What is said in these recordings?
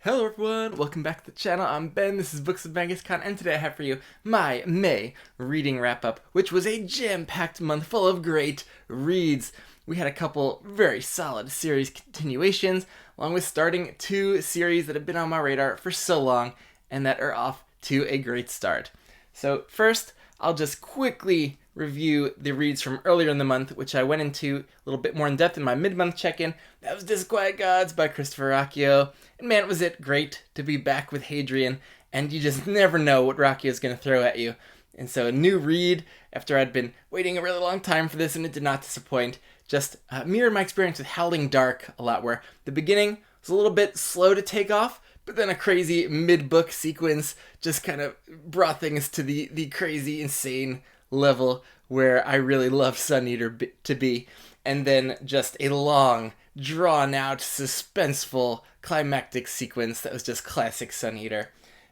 Hello everyone, welcome back to the channel. I'm Ben, this is Books of Genghis Khan, and today I have for you my May reading wrap-up, which was a jam-packed month full of great reads. We had a couple very solid series continuations, along with starting two series that have been on my radar for so long, and that are off to a great start. So first, I'll just quickly review the reads from earlier in the month, which I went into a little bit more in depth in my mid-month check-in. That was Disquiet Gods by Christopher Ruocchio. And man, was it great to be back with Hadrian, and you just never know what Ruocchio is going to throw at you. And so a new read, after I'd been waiting a really long time for this, and it did not disappoint. Just mirrored my experience with Howling Dark a lot, where the beginning was a little bit slow to take off, but then a crazy mid-book sequence just kind of brought things to the crazy, insane level where I really love Sun Eater to be. And then just a long, drawn-out, suspenseful, climactic sequence that was just classic Sun Eater.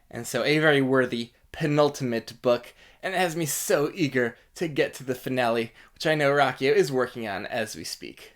And so a very worthy penultimate book, and it has me so eager to get to the finale, which I know Ruocchio is working on as we speak.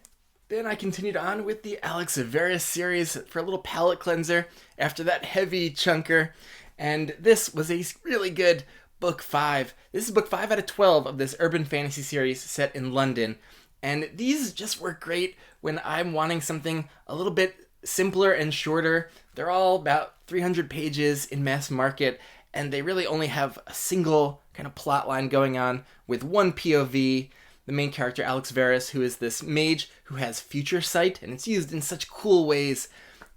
Then I continued on with the Alex Verus series for a little palate cleanser after that heavy chunker, and this was a really good book 5. This is book 5 out of 12 of this urban fantasy series set in London, and these just work great when I'm wanting something a little bit simpler and shorter. They're all about 300 pages in mass market, and they really only have a single kind of plot line going on with one POV. The main character, Alex Verus, who is this mage who has future sight, and it's used in such cool ways.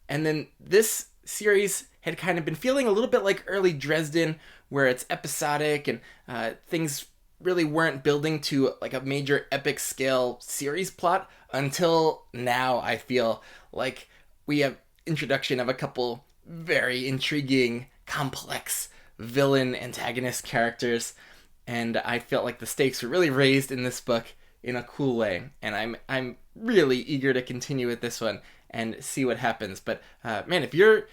And then this series had kind of been feeling a little bit like early Dresden, where it's episodic and things really weren't building to like a major epic scale series plot until now. I feel like we have introduction of a couple very intriguing, complex villain antagonist characters, and I felt like the stakes were really raised in this book in a cool way, and I'm really eager to continue with this one and see what happens. But man, if you're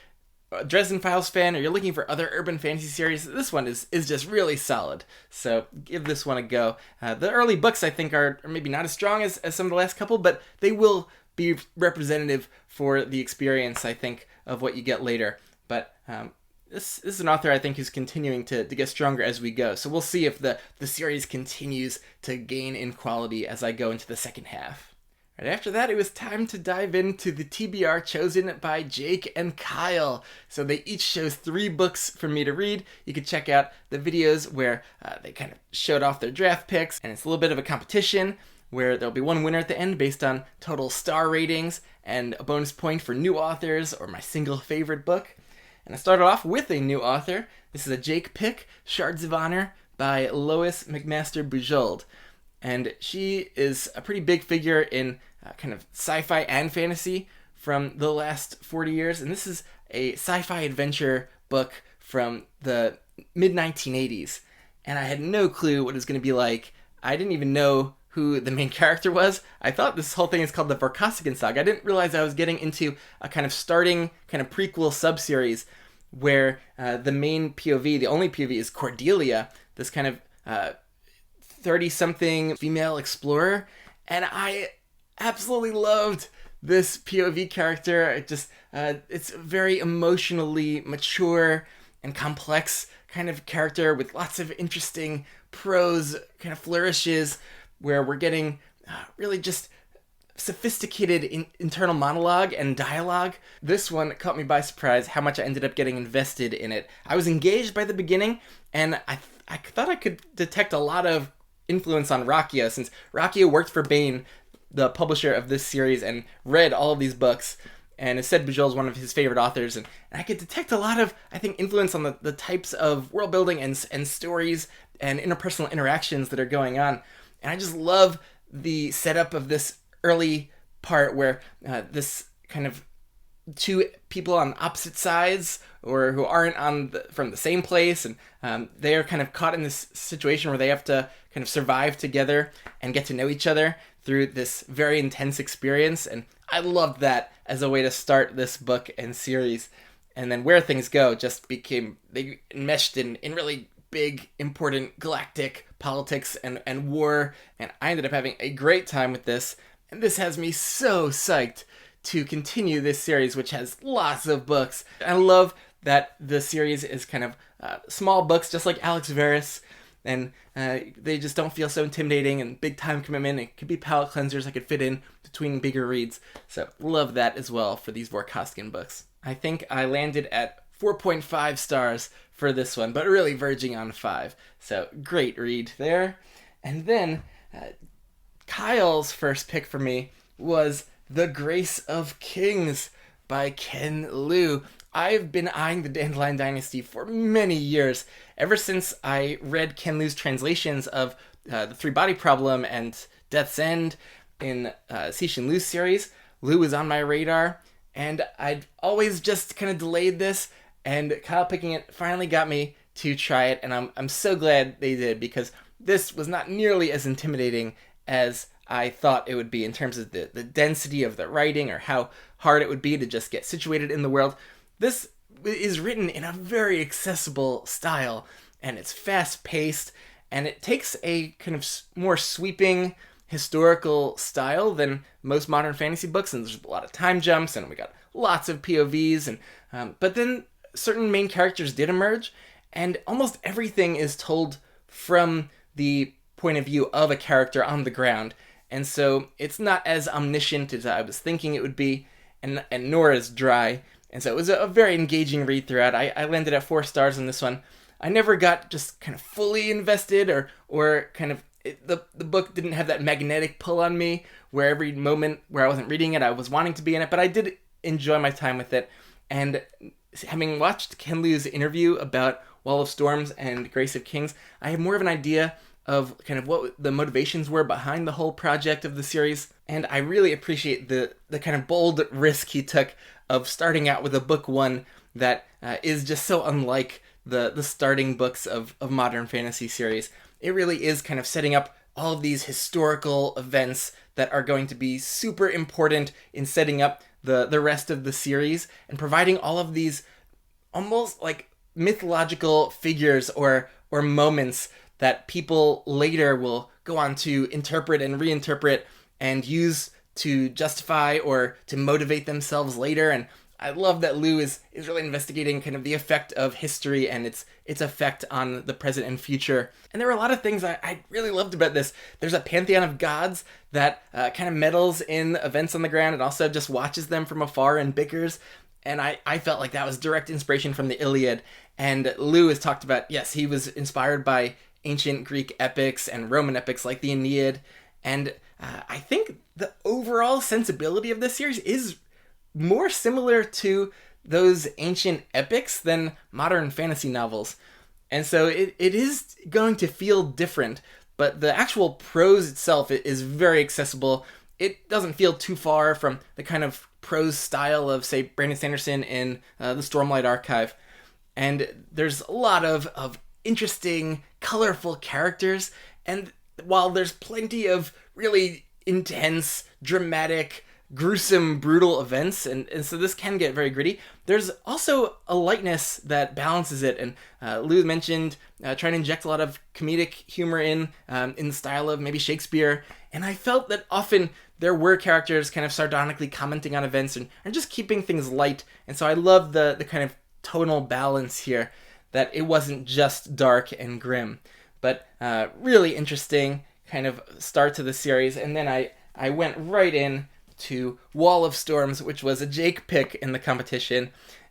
a Dresden Files fan or you're looking for other urban fantasy series, this one is just really solid. So give this one a go. The early books I think are maybe not as strong as some of the last couple, but they will be representative for the experience, I think, of what you get later. But this is an author I think who's continuing to get stronger as we go. So we'll see if the series continues to gain in quality as I go into the second half. Right after that, it was time to dive into the TBR chosen by Jake and Kyle. So they each chose 3 books for me to read. You can check out the videos where they kind of showed off their draft picks, and it's a little bit of a competition where there'll be one winner at the end based on total star ratings and a bonus point for new authors or my single favorite book. And I started off with a new author. This is a Jake pick, Shards of Honor by Lois McMaster Bujold. And she is a pretty big figure in kind of sci-fi and fantasy from the last 40 years. And this is a sci-fi adventure book from the mid-1980s. And I had no clue what it was going to be like. I didn't even know who the main character was. I thought this whole thing is called the Vorkosigan Saga. I didn't realize I was getting into a kind of starting kind of prequel sub-series where the main POV, the only POV, is Cordelia, this kind of 30-something female explorer, and I absolutely loved this POV character. It's a very emotionally mature and complex kind of character with lots of interesting prose kind of flourishes where we're getting really just sophisticated internal monologue and dialogue. This one caught me by surprise how much I ended up getting invested in it. I was engaged by the beginning, and I thought I could detect a lot of influence on Ruocchio, since Ruocchio worked for Baen, the publisher of this series, and read all of these books, and has said Bujold is one of his favorite authors, and I could detect a lot of, I think, influence on the types of world building and stories and interpersonal interactions that are going on. And I just love the setup of this early part where this kind of two people on opposite sides or who aren't from the same place, and they are kind of caught in this situation where they have to kind of survive together and get to know each other through this very intense experience. And I loved that as a way to start this book and series. And then where things go just they enmeshed in really big, important galactic politics and war. And I ended up having a great time with this. And this has me so psyched to continue this series, which has lots of books. I love that the series is kind of small books, just like Alex Verus, and they just don't feel so intimidating and big time commitment. It could be palate cleansers I could fit in between bigger reads. So love that as well for these Vorkoskin books. I think I landed at 4.5 stars for this one, but really verging on 5. So great read there. And then Kyle's first pick for me was The Grace of Kings by Ken Liu. I've been eyeing the Dandelion Dynasty for many years, ever since I read Ken Liu's translations of The Three-Body Problem and Death's End in Cixin Liu's series. Liu was on my radar, and I'd always just kind of delayed this, and Kyle picking it finally got me to try it, and I'm so glad they did, because this was not nearly as intimidating as I thought it would be in terms of the density of the writing, or how hard it would be to just get situated in the world. This is written in a very accessible style, and it's fast-paced, and it takes a kind of more sweeping historical style than most modern fantasy books, and there's a lot of time jumps, and we got lots of POVs, and but then certain main characters did emerge, and almost everything is told from the point of view of a character on the ground, and so it's not as omniscient as I was thinking it would be, and nor as dry. And so it was a very engaging read throughout. I landed at 4 stars on this one. I never got just kind of fully invested, or kind of, the book didn't have that magnetic pull on me where every moment where I wasn't reading it, I was wanting to be in it, but I did enjoy my time with it. And having watched Ken Liu's interview about Wall of Storms and Grace of Kings, I have more of an idea of kind of what the motivations were behind the whole project of the series. And I really appreciate the kind of bold risk he took of starting out with a book one that is just so unlike the starting books of modern fantasy series. It really is kind of setting up all of these historical events that are going to be super important in setting up the rest of the series, and providing all of these almost like mythological figures or moments that people later will go on to interpret and reinterpret and use to justify or to motivate themselves later. And I love that Liu is really investigating kind of the effect of history and its effect on the present and future. And there were a lot of things I really loved about this. There's a pantheon of gods that kind of meddles in events on the ground and also just watches them from afar and bickers. And I felt like that was direct inspiration from the Iliad. And Liu has talked about, yes, he was inspired by ancient Greek epics and Roman epics like the Aeneid. And I think the overall sensibility of this series is more similar to those ancient epics than modern fantasy novels. And so it is going to feel different, but the actual prose itself is very accessible. It doesn't feel too far from the kind of prose style of, say, Brandon Sanderson in the Stormlight Archive. And there's a lot of interesting, colorful characters, and while there's plenty of really intense, dramatic, gruesome, brutal events, and so this can get very gritty, there's also a lightness that balances it. And Liu mentioned trying to inject a lot of comedic humor in the style of maybe Shakespeare, and I felt that often there were characters kind of sardonically commenting on events and just keeping things light. And so I love the kind of tonal balance here, that it wasn't just dark and grim, but really interesting kind of start to the series. And then I went right in to Wall of Storms, which was a Jake pick in the competition.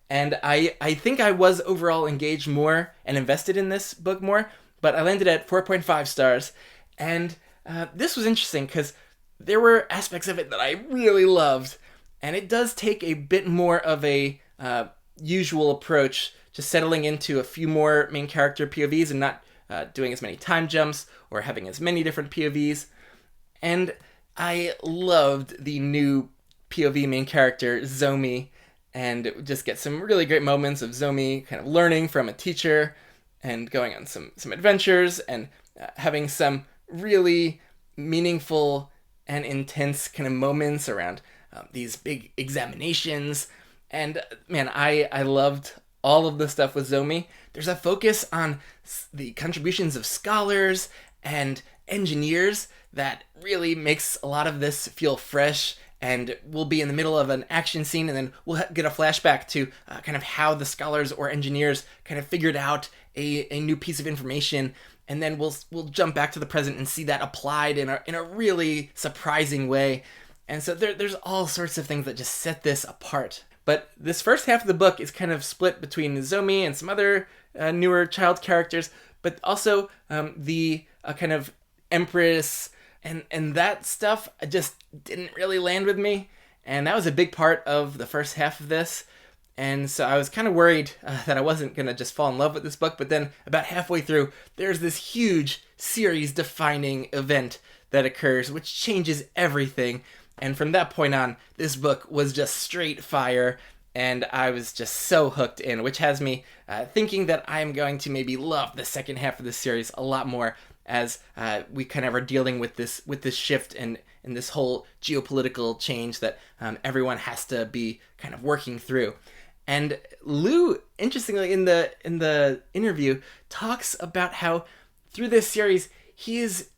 And I think I was overall engaged more and invested in this book more, but I landed at 4.5 stars. And this was interesting because there were aspects of it that I really loved. And it does take a bit more of a usual approach, just settling into a few more main character POVs and not doing as many time jumps or having as many different POVs. And I loved the new POV main character, Zomi, and just get some really great moments of Zomi kind of learning from a teacher and going on some adventures and having some really meaningful and intense kind of moments around these big examinations. And man, I loved all of the stuff with Zomi. There's a focus on the contributions of scholars and engineers that really makes a lot of this feel fresh and we'll be in the middle of an action scene, and then we'll get a flashback to kind of how the scholars or engineers kind of figured out a new piece of information, and then we'll jump back to the present and see that applied in a really surprising way. And so there's all sorts of things that just set this apart. But this first half of the book is kind of split between Nozomi and some other newer child characters, but also the kind of Empress and that stuff just didn't really land with me. And that was a big part of the first half of this. And so I was kind of worried that I wasn't going to just fall in love with this book. But then about halfway through, there's this huge series-defining event that occurs, which changes everything. And from that point on, this book was just straight fire. And I was just so hooked in, which has me thinking that I'm going to maybe love the second half of the series a lot more as we kind of are dealing with this shift and this whole geopolitical change that everyone has to be kind of working through. And Lou, interestingly, in the interview, talks about how through this series he is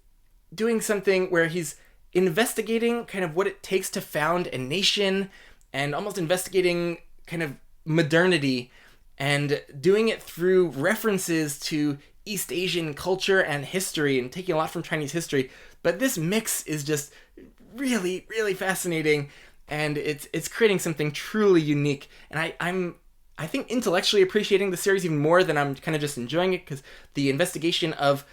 doing something where he's investigating kind of what it takes to found a nation, and almost investigating kind of modernity, and doing it through references to East Asian culture and history, and taking a lot from Chinese history. But this mix is just really, really fascinating, and it's creating something truly unique. And I think intellectually appreciating the series even more than I'm kind of just enjoying it, because the investigation of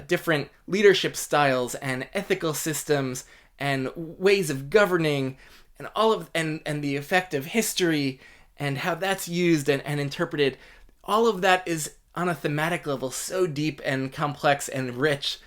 different leadership styles and ethical systems and ways of governing and and the effect of history and how that's used and interpreted, all of that is on a thematic level so deep and complex and rich.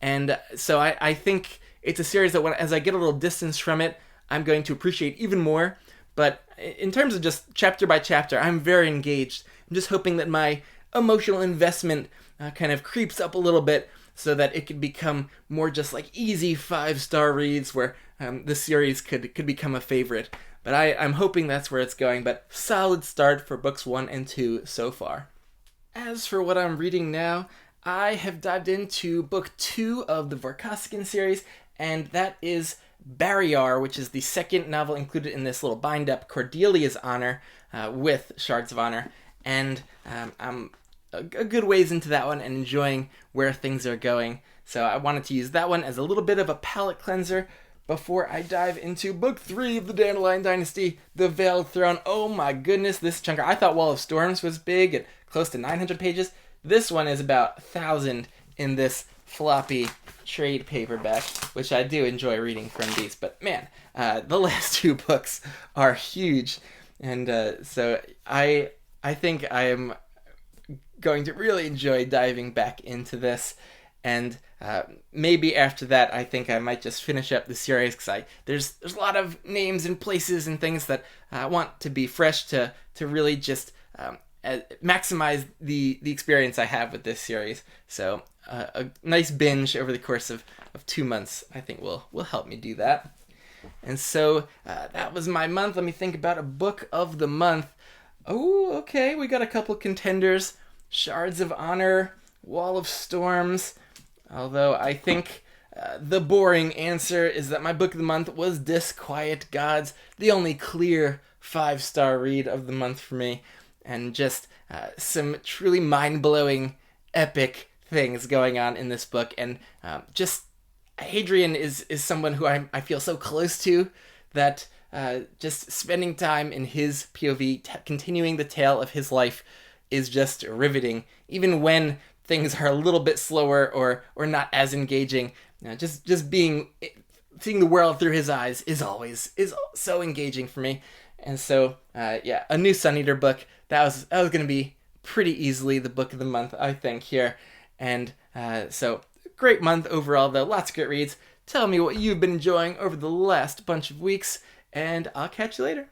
And so I think it's a series that as I get a little distance from it, I'm going to appreciate even more. But in terms of just chapter by chapter, I'm very engaged. I'm just hoping that my emotional investment kind of creeps up a little bit, so that it could become more just like easy 5-star reads where the series could become a favorite. But I'm hoping that's where it's going. But solid start for books 1 and 2 so far. As for what I'm reading now, I have dived into book 2 of the Vorkosigan series, and that is Barrayar, which is the second novel included in this little bind-up, Cordelia's Honor, with Shards of Honor. And I'm a good ways into that one and enjoying where things are going. So I wanted to use that one as a little bit of a palate cleanser before I dive into book 3 of the Dandelion Dynasty, The Veiled Throne. Oh my goodness, this chunker. I thought Wall of Storms was big at close to 900 pages. This one is about 1,000 in this floppy trade paperback, which I do enjoy reading from these. But man, the last 2 books are huge. And so I think I am going to really enjoy diving back into this. And maybe after that, I think I might just finish up the series, because there's a lot of names and places and things that I want to be fresh to really just maximize the experience I have with this series. So a nice binge over the course of 2 months, I think will help me do that. And so that was my month. Let me think about a book of the month. Oh, okay, we got a couple contenders. Shards of Honor, Wall of Storms. Although I think the boring answer is that my book of the month was Disquiet Gods, the only clear 5-star read of the month for me. And just some truly mind-blowing, epic things going on in this book. And just Hadrian is someone who I feel so close to, that just spending time in his POV, continuing the tale of his life, is just riveting, even when things are a little bit slower or not as engaging. Just seeing the world through his eyes is so engaging for me. And so a new Sun Eater book that was going to be pretty easily the book of the month, I think, here. And so great month overall, though. Lots of great reads. Tell me what you've been enjoying over the last bunch of weeks, and I'll catch you later.